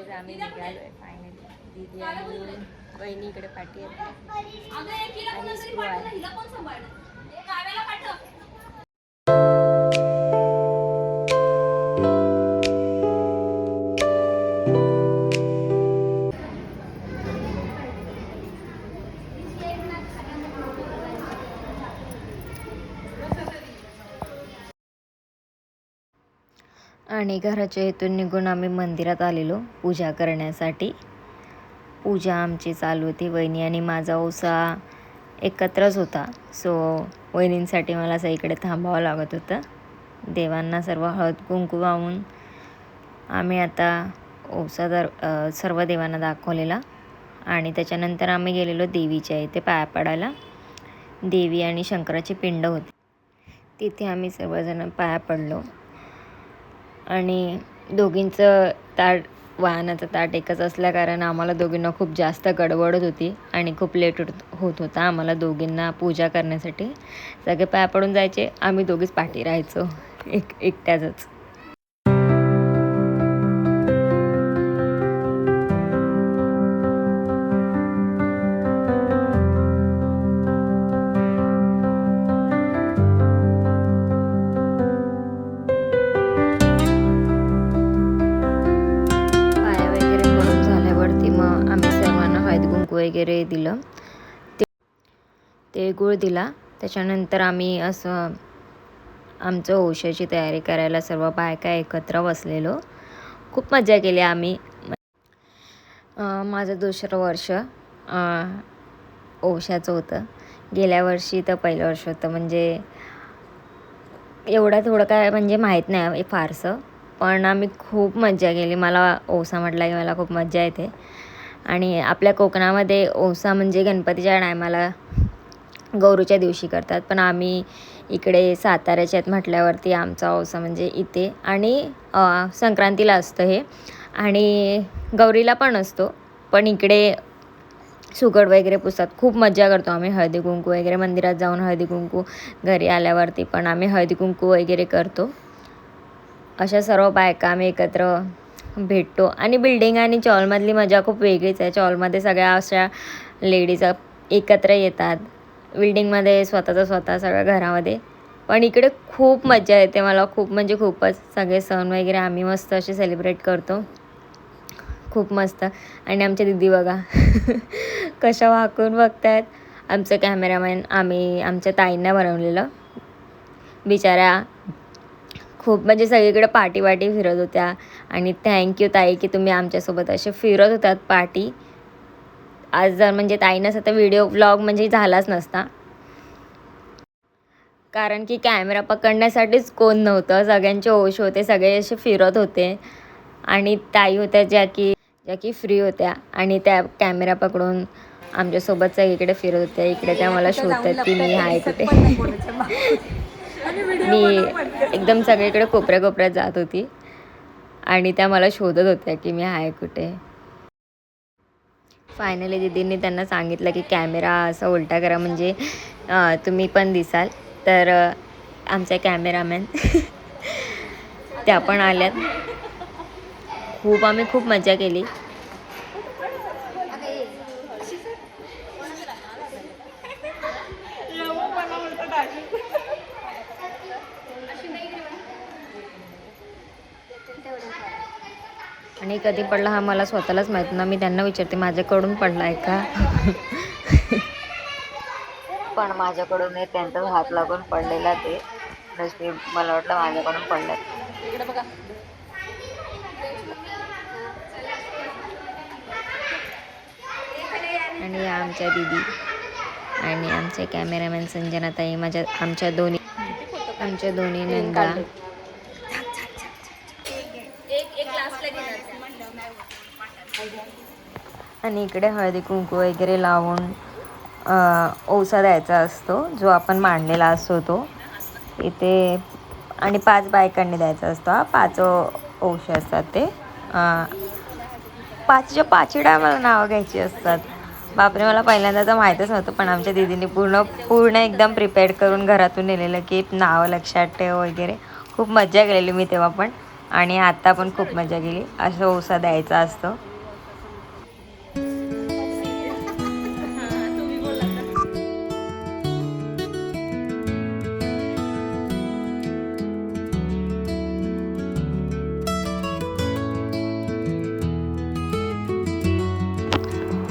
Guys आम्ही निघालोय finally. दीदी आणि वहिनी इकडे पाठी आहेत आणि सुरू आहे. आणि घराच्या इथून निघून आम्ही मंदिरात आलेलो पूजा करण्यासाठी. पूजा आमची चालू होती. वहिनी आणि माझा ओसा एकत्रच होता. सो वहिनींसाठी मला असं इकडे थांबावं लागत होतं. देवांना सर्व हळद कुंकू वाहून आम्ही आता ओसा सर्व देवांना दाखवलेला आणि त्याच्यानंतर आम्ही गेलेलो देवीच्या इथे पाया पडायला. देवी आणि शंकराची पिंड होती, तिथे आम्ही सर्वजण पाया पडलो. आणि दोघींचं वाहनाचं ताट एकच असल्या कारण आम्हाला दोघींना खूप जास्त गडबड होती आणि खूप लेट होत होता आम्हाला दोघींना पूजा करण्यासाठी. सगळे पाया पडून जायचे, आम्ही दोघीच पाठी राहायचो एकट्याच. वगैरे दिलं, तिळगुळ दिला. त्याच्यानंतर आम्ही असं आमचं ओशाची तयारी करायला सर्व बायका एकत्र बसलेलो. खूप मजा केली आम्ही. माझं 2रं वर्ष ओशाचं होतं. गेल्या वर्षी तर पहिलं वर्ष होतं, म्हणजे एवढं थोडं काय म्हणजे माहीत नाही फारसं, पण आम्ही खूप मजा केली. मला ओसा म्हटला की मला खूप मजा येते. आणि आपल्या कोकणामध्ये ओसा म्हणजे गणपतीच्या टायमाला गौरीच्या दिवशी करतात, पण आम्ही इकडे साताऱ्याच्या आहेत म्हटल्यावरती आमचा ओसा म्हणजे इथे आणि संक्रांतीला असतं हे आणि गौरीला पण असतो. पण इकडे सुगड वगैरे पुसतात. खूप मजा करतो आम्ही. हळदी कुंकू वगैरे मंदिरात जाऊन हळदी कुंकू, घरी आल्यावरती पण आम्ही हळदी कुंकू वगैरे करतो. अशा सर्व बायका आम्ही एकत्र भेटतो. आणि बिल्डिंग आणि चॉलमधली मजा खूप वेगळीच आहे. चॉलमध्ये सगळ्या अशा लेडीज एकत्र येतात, बिल्डिंगमध्ये स्वतः सगळ्या घरामध्ये. पण इकडे खूप मजा येते मला, खूप म्हणजे खूपच. सगळे सण वगैरे आम्ही मस्त असे सेलिब्रेट करतो, खूप मस्त. आणि आमच्या दीदी बघा कशा वाकून बघतायत. आमचं कॅमेरामॅन आम्ही आमच्या ताईंना बनवलेलं. बिचाऱ्या खूप म्हणजे सगळीकडे पाठी फिरत होत्या. आणि थँक्यू ताई की तुम्ही आमच्यासोबत असे फिरत होतात पाठी. आज जर म्हणजे ताई नसतं तर व्हिडिओ ब्लॉग म्हणजे झालाच नसता, कारण की कॅमेरा पकडण्यासाठीच कोण नव्हतं. सगळ्यांचे ओश होते, सगळे असे फिरत होते. आणि ताई होत्या ज्या की फ्री होत्या आणि त्या कॅमेरा पकडून आमच्यासोबत सगळीकडे फिरत होत्या. इकडे त्या मला शोधतात की मी आहे कुठे. मी एकदम सगळीकडे कोपऱ्यात जात होती आणि त्या मला शोधत होत्या की मी आहे कुठे. फायनली दीदींनी त्यांना सांगितलं की कॅमेरा असा उलटा करा म्हणजे तुम्ही पण दिसाल. तर आमच्या कॅमेरामॅन त्या पण आल्यात. आम्ही खूप मजा केली. आणि कधी पडला हा मला स्वतःलाच माहीत ना. मी त्यांना विचारते माझ्याकडून पडला आहे का पण माझ्याकडून नाही, त्यांचाच हात लागून पडलेला. ते नशीब मला वाटलं माझ्याकडून पडलं. आणि आमच्या दीदी आणि आमचे कॅमेरामॅन संजनाताई, आमच्या दोन्ही नंदा. आणि इकडे हळदी कुंकू वगैरे लावून ओसा द्यायचा असतो, जो आपण मांडलेला असतो तो इथे. आणि 5 बायकांनी द्यायचा असतो. 5 ओशे असतात ते. 5च्या 5ही मला नावं घ्यायची असतात. बापरे, मला पहिल्यांदा तर माहीतच नव्हतं, पण आमच्या दीदीने पूर्ण एकदम प्रिपेअर करून घरातून नेलेलं की नावं लक्षात ठेव वगैरे. खूप मजा केलेली मी तेव्हा पण. आणि आता पण खूप मजा केली. असं ओसा द्यायचा असतो.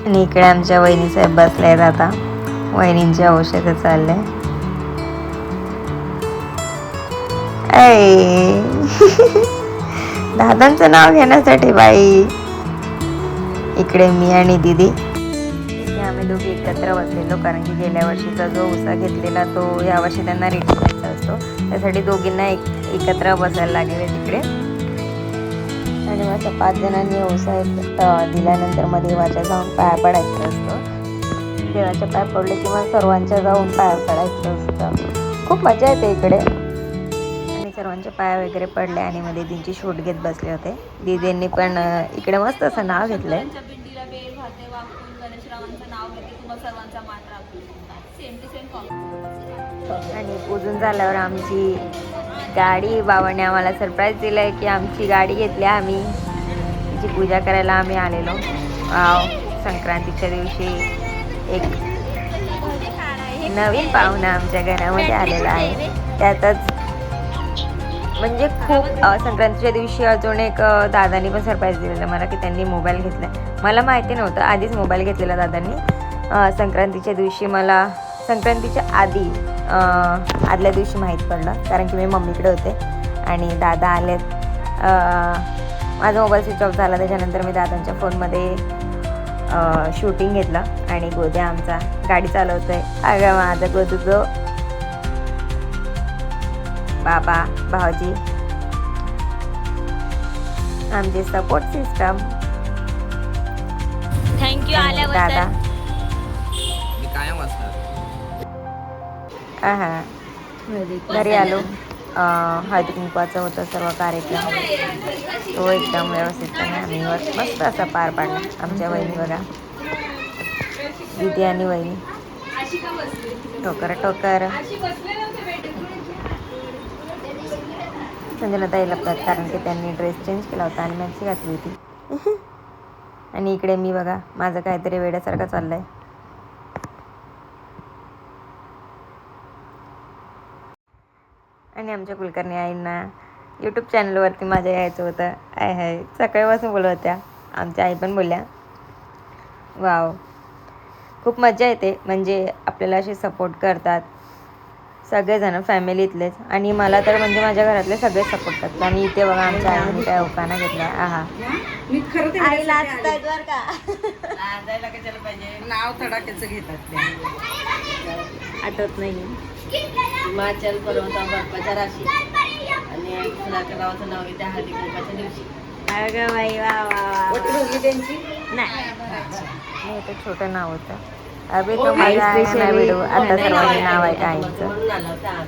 आणि इकडे आमच्या वहिनी साहेब बसल्या आहेत. आता वहिनींचे औषध चालले. दादांचं नाव घेण्यासाठी बाई. इकडे मी आणि दीदी इथे आम्ही दोघी एकत्र बसलेलो, कारण की गेल्या वर्षीचा जो उसा घेतलेला तो यावर्षी त्यांना रिटर्न द्यायचा असतो. त्यासाठी दोघींना एकत्र बसायला लागले तिकडे. आणि मग 5 जणांनी उसा दिल्यानंतर मग देवाच्या जाऊन पाया पडायचं असतं. देवाच्या पाया पडले की मग सर्वांच्या जाऊन पाया पडायचं असतं. खूप मजा येते इकडे. आणि सर्वांच्या पाया वगैरे पडले आणि मग दीदींची शूट घेत बसले होते. दीदींनी पण इकडे मस्त असं नाव घेतलंय. आणि पूजून झाल्यावर आमची गाडी बाबांनी आम्हाला सरप्राईज दिलंय की आमची गाडी घेतली. आम्ही तिची पूजा करायला आम्ही आलेलो. संक्रांतीच्या दिवशी एक नवीन पाहुणा आमच्या घरामध्ये आलेला आहे. त्यातच म्हणजे खूप संक्रांतीच्या दिवशी अजून एक दादांनी पण सरप्राईज दिलेलं मला की त्यांनी मोबाईल घेतला. मला माहिती नव्हतं, आधीच मोबाईल घेतलेला दादांनी. संक्रांतीच्या दिवशी मला संक्रांतीच्या आदल्या दिवशी माहीत पडलं, कारण की मी मम्मीकडे होते आणि दादा आलेत. माझा मोबाईल स्विच ऑफ झाला. त्याच्यानंतर मी दादांच्या फोनमध्ये शूटिंग घेतलं. आणि गोद्या आमचा गाडी चालवतोय. अगं माझं गोदूचं बाबा भाऊजी आमचे सपोर्ट सिस्टम. थँक्यू आल्याबद्दल. दादा मी कायम असणार. घरी आलो. हळदी कुंकवाचा होता सर्व कार्यक्रम. तो एकदम व्यवस्थितपणे आम्ही मस्त असा पार पाडला. आमच्या वहिनी बघा, दीदी आणि वहिनी टोकर संजना ताई लपतात, कारण की त्यांनी ड्रेस चेंज केला होता आणि मॅक्सी घातली होती. आणि इकडे मी बघा, माझं काहीतरी वेड्यासारखं चाललंय. आणि आमच्या कुलकर्णी आईंना यूट्यूब चॅनलवरती माझ्या यायचं होतं. आहे सकाळपासून बोलत होत्या. आमच्या आई पण बोलल्या. वाव, खूप मजा येते. म्हणजे आपल्याला असे सपोर्ट करतात सगळेजण फॅमिलीतलेच. आणि मला तर म्हणजे माझ्या घरातले सगळे सपोर्ट करतात. आणि इथे बघा आमच्या आईने काय उखाणा घेतला. आई लाजतात बरं का. लाजायला कशाला पाहिजे, नाव तडाख्याचं घेतात. आठवत नाही. हिमाचल पर्वता बर्फाच्या राशी आणि फुलाच्या गावाचं नाव घेते हळदी कुंकवाच्या दिवशी. अगं बाई वा वा वा. त्यांची नाही, ते छोटं नाव होतं. अभि तो माझा आहे ना व्हिडिओ. आता सर्वांनी नाव आहे का आईचं. म्हणून आला होता.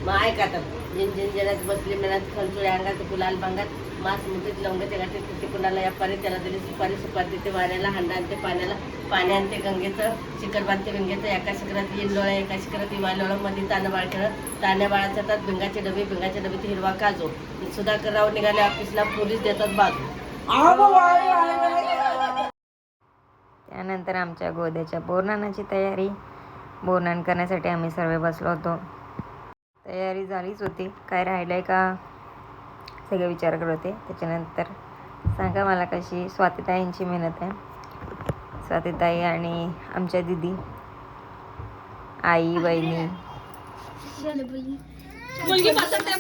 मग ऐकतात जिंजण्यात बसली मनात खंचुळे अंगात गुलाल भांगात मास मुठीत लवंगाचे गाठी किती कुणाला या पारी त्याला दिली सुपारी देते वाऱ्याला हांडा आणते पाण्याला पाणी आणते गंगेचं शिखर बांधते गंगेचं. एका शिखरात येईल डोळ्या एका शिखरात इवा मध्ये तानबाळ खेळत ताण्या बाळाच्या हातात भिंगाचे डबे हिरवा काजू. सुधाकरराव निघाले ऑफिसला, पोलीस देतात बाजू. त्यानंतर आमच्या गोद्याच्या बोरनानाची तयारी. बोरनान करण्यासाठी आम्ही सर्व बसलो होतो. तयारी झालीच होती. काय राहिलं आहे का सगळे विचार करत होते. त्याच्यानंतर सांगा मला कशी स्वातीताईंची मेहनत आहे. स्वातीताई आणि आमच्या दिदी, आई, बहिणी. मुलगी पसंत आहे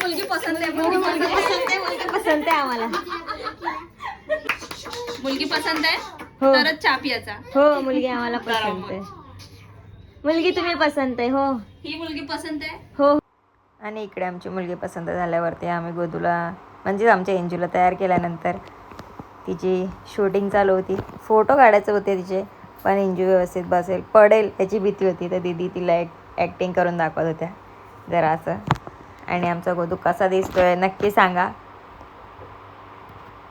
आम्हाला. मुलगी पसंत आहे हो तरच चहा पियाचा. हो, मुलगी आम्हाला पसंत आहे. मुलगी तुम्ही पसंत आहे. हो, ही मुलगी पसंत आहे. हो. आणि इकडे आमची मुलगी पसंत झाल्यावरती आम्ही गोदूला म्हणजे आमच्या एंजूला तयार केल्यानंतर तिची शूटिंग चालू होती. फोटो काढायचे होते तिचे, पण एंजू व्यवस्थित बसेल पडेल याची भीती होती. तर दीदी तिला ॲक्टिंग करून दाखवत होत्या जरा असं. आणि आमचा गोदू कसा दिसतोय नक्की सांगा.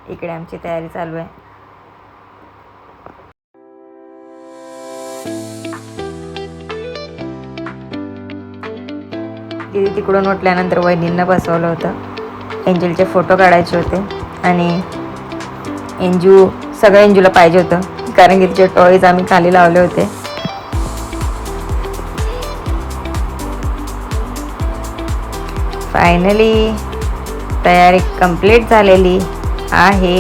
इकडे आमची तयारी चालू आहे. दीदी तिकडून उठल्यानंतर वहिनींना बसवलं होतं. एंजलचे फोटो काढायचे होते आणि सगळं एंजूला पाहिजे होतं कारण की तिचे टॉयज आम्ही खाली लावले होते. फायनली तयारी कंप्लीट झालेली आहे.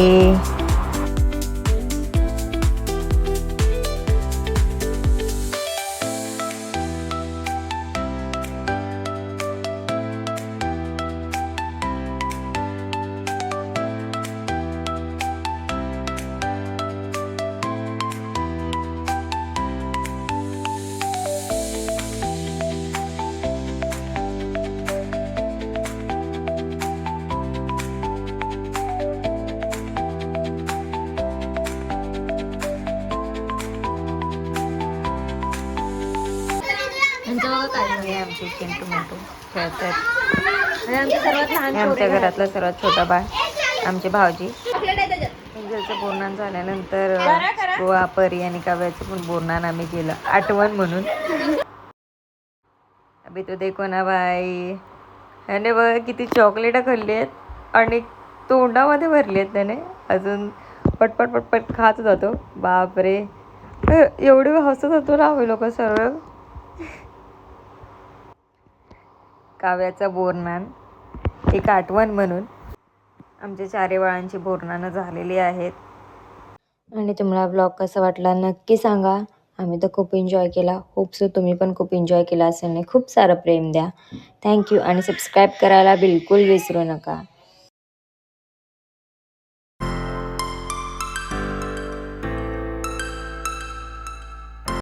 हे आमचे चिंटू मोठू खेळतात. आमच्या घरातला सर्वात छोटा बाळ आमचे भाऊजी. एंजलचं बोरनान झाल्यानंतर गोवा परी आणि काव्याचं पण बोरनान आम्ही केलं आठवण म्हणून. अभि तो देखो ना बाई, त्याने बघ किती चॉकलेट खाल्ली आहेत आणि तोंडामध्ये भरली आहेत त्याने. अजून पटपट पटपट खात जातो. बापरे एवढे हसत होतो ना आम्ही लोक सर्व. काव्याचा बोरनान एक आठवण म्हणून आमच्या चारी बाळांची बोरनानं झालेली आहेत. आणि तुम्हाला ब्लॉग कसा वाटला नक्की सांगा. आम्ही तर खूप एन्जॉय केला. होप सो तुम्ही पण खूप एन्जॉय केला असेल. खूप सारं प्रेम द्या. थँक्यू आणि सबस्क्राईब करायला बिलकुल विसरू नका.